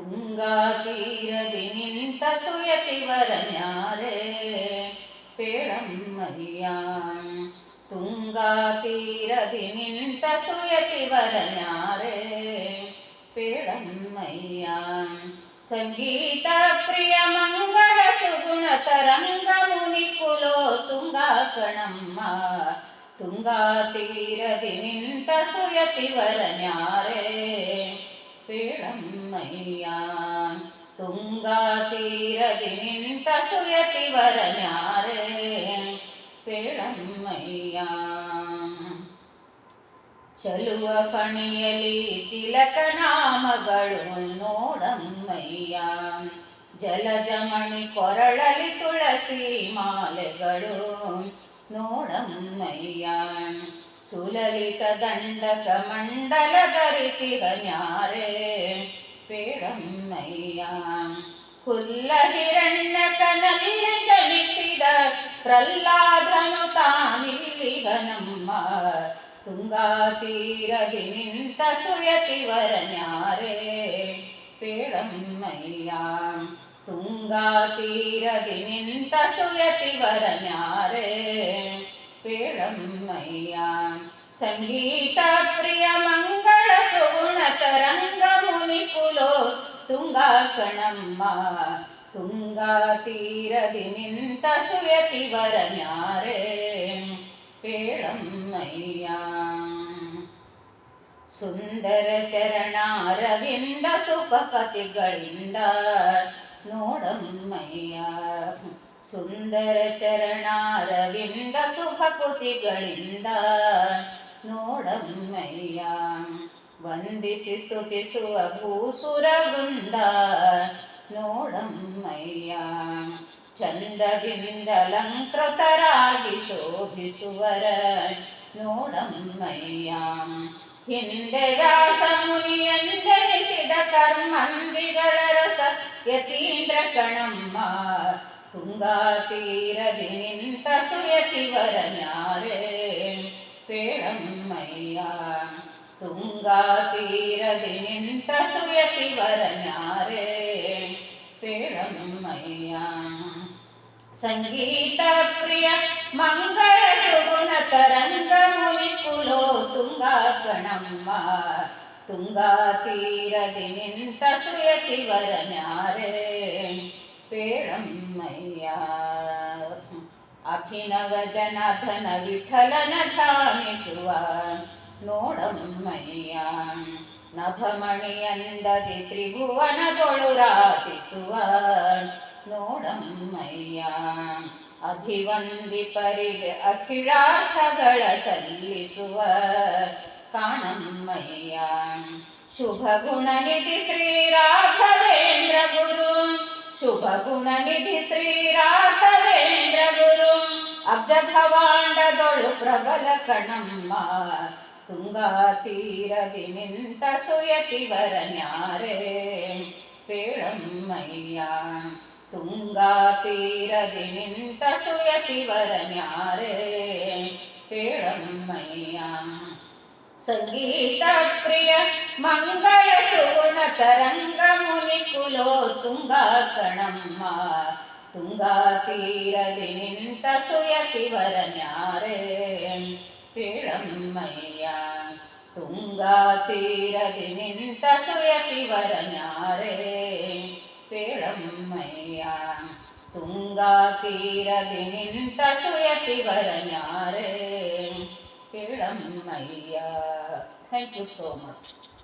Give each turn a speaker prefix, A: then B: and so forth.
A: ತುಂಗಾ ತೀರದಿ ನಿಂತ ಸುಯತಿವರನ್ಯಾರೆ ಪೇಳಮ್ಮಯ್ಯ. ತುಂಗಾ ತೀರದಿ ನಿಂತ ಸುಯತಿವರನ್ಯಾರೆ ಪೇಳಮ್ಮಯ್ಯ. ಸಂಗೀತ ಪ್ರಿಯ ಮಂಗಳ ಸುಗುಣ ತರಂಗ ಮುನಿ ಕುಲೋ ತುಂಗಾ ಕಣಮ್ಮ. ತುಂಗಾ ತೀರದಿ ನಿಂತ ಸುಯತಿವರನ್ಯಾರೆ ಪೇಳಮ್ಮಯ್ಯ. ತುಂಗಾ ತೀರದಿ ನಿಂತ ಸುಯತಿವರನ್ಯಾರೆ ಪೇಳಮ್ಮಯ್ಯ. ಚಲುವ ಫಣಿಯಲಿ ತಿಲಕ ನಾಮಗಳು ನೋಡಮ್ಮಯ್ಯ. ಜಲಜಮಣಿ ಕೊರಳಲಿ ತುಳಸಿ ಮಾಲೆಗಳು ನೋಡಮ್ಮಯ್ಯ. ಸುಲಲಿತ ದಂಡಕ ಮಂಡಲ ಧರಿಸಿಹನ್ಯಾರೆ ಪೇಳಮ್ಮಯ್ಯ. ಕುಲ್ಲ ಹಿರಣ್ಯಕನಲ್ಲಿ ಜನಿಸಿದ ಪ್ರಹ್ಲಾದನು ತಾನಿಲ್ಲಿಗನಮ್ಮ. ತುಂಗಾ ತೀರದಿ ನಿಂತ ಸುಯತಿವರನ್ಯಾರೆ ಪೇಳಮ್ಮಯ್ಯ. ತುಂಗಾ ತೀರದಿ ನಿಂತ ಸುಯತಿವರನ್ಯಾರೆ ಪೇಳಮ್ಮಯ್ಯ. ಸಂಗೀತ ಪ್ರಿಯ ಮಂಗಳ ಸುಗುಣ ತರಂಗ ಮುನಿ ಕುಲೋ ತುಂಗಾ ಕಣಮ್ಮ. ತುಂಗಾ ತೀರದಿ ನಿಂತ ಸುಯತಿವರನ್ಯಾರೆ ಪೇಳಮ್ಮಯ್ಯ. ಸುಂದರ ಚರಣಾರವಿಂದ ಸುಪಕತಿಗಳಿಂದ ನೋಡಮ್ಮಯ್ಯ. ಸುಂದರ ಚರಣಾರವಿಂದ ಸುಭಕುತಿಗಳಿಂದ ನೋಡಮ್ಮಯ್ಯ. ವಂದಿಸಿ ಸ್ತುತಿಸುವ ಭೂಸುರ ವೃಂದ ನೋಡಮ್ಮಯ್ಯ. ಚಂದದಿಂದಲಂಕೃತರಾಗಿ ಶೋಭಿಸುವರ ನೋಡಮ್ಮಯ್ಯ. ಹಿಂದೆ ವ್ಯಾಸ ಮುನಿಯೆಂದೆನಿಸಿದ ಕರ್ಮಂದಿಗಳ ರಸ ಯತೀಂದ್ರ ಕಣಮ್ಮ. ತುಂಗಾ ತೀರದಿ ನಿಂತ ಸುಯತಿವರನ್ಯಾರೆ ಪೇಳಮ್ಮಯ್ಯ. ತುಂಗಾ ತೀರದಿ ನಿಂತ ಸುಯತಿವರನ್ಯಾರೆ ಪೇಳಮ್ಮಯ್ಯ. ಸಂಗೀತ ಪ್ರಿಯ ಮಂಗಳ ಸುಗುಣ ತರಂಗ ಮುನಿ ಕುಲೋ ತುಂಗಾ ಕಣಮ್ಮ. ತುಂಗಾ ತೀರದಿ ನಿಂತ ಸುಯತಿವರನ್ಯಾರೆ ಪೇಳಮ್ಮಯ್ಯ. ಅಭಿನವ ಜನಾರ್ದನ ವಿಠಲನ ಧ್ಯಾನಿಸುವ ನೋಡಮ್ಮಯ್ಯ. ನಭಮಣಿಯಂದದಿ ತ್ರಿಭುವನದೊಳು ರಾಜಿಸುವ ನೋಡಮ್ಮಯ್ಯ. ಅಭಿವಂದಿಪರಿಗೆ ಅಖಿಲಾರ್ಥಗಳ ಸಲ್ಲಿಸುವ ಕಾಣಮ್ಮಯ್ಯ. ಶುಭ ಗುಣನಿಧಿ ಶ್ರೀ ರಾಘವೇಂದ್ರ ಗುರು. ಶುಭ ಗುಣನಿಧಿ ಶ್ರೀ ರಾಘವೇಂದ್ರ ಗುರು. ಅಬ್ಜ ಭವಾಂಡದೊಳು ಪ್ರಬಲ ಕಣಮ್ಮ. ತುಂಗಾ ತೀರದಿ ನಿಂತ ಸುಯತಿವರನ್ಯಾರೆ ಪೇಳಮ್ಮಯ್ಯ. ತುಂಗಾ ತೀರದಿ ನಿಂತ ಸುಯತಿವರನ್ಯಾರೆ ಪೇಳಮ್ಮಯ್ಯ. ಸಂಗೀತ ಪ್ರಿಯ ಮಂಗಳ ಸುಗುಣ ತರಂಗ ಮುನಿ ಕುಲೋ ತುಂಗಾ ಕಣಮ್ಮ. ತುಂಗಾ ತೀರದಿ ನಿಂತ ಸುಯತಿವರನ್ಯಾರೆ ಪೇಳಮ್ಮಯ್ಯ. ತುಂಗಾ ತೀರದಿ ನಿಂತ ಸುಯತಿವರನ್ಯಾರೆ ಪೇಳಮ್ಮಯ್ಯ. ತುಂಗಾ ತೀರದಿ ನಿಂತ ಸುಯತಿವರನ್ಯಾರೆ ಪೇಳಮ್ಮಯ್ಯ. Thank you so much.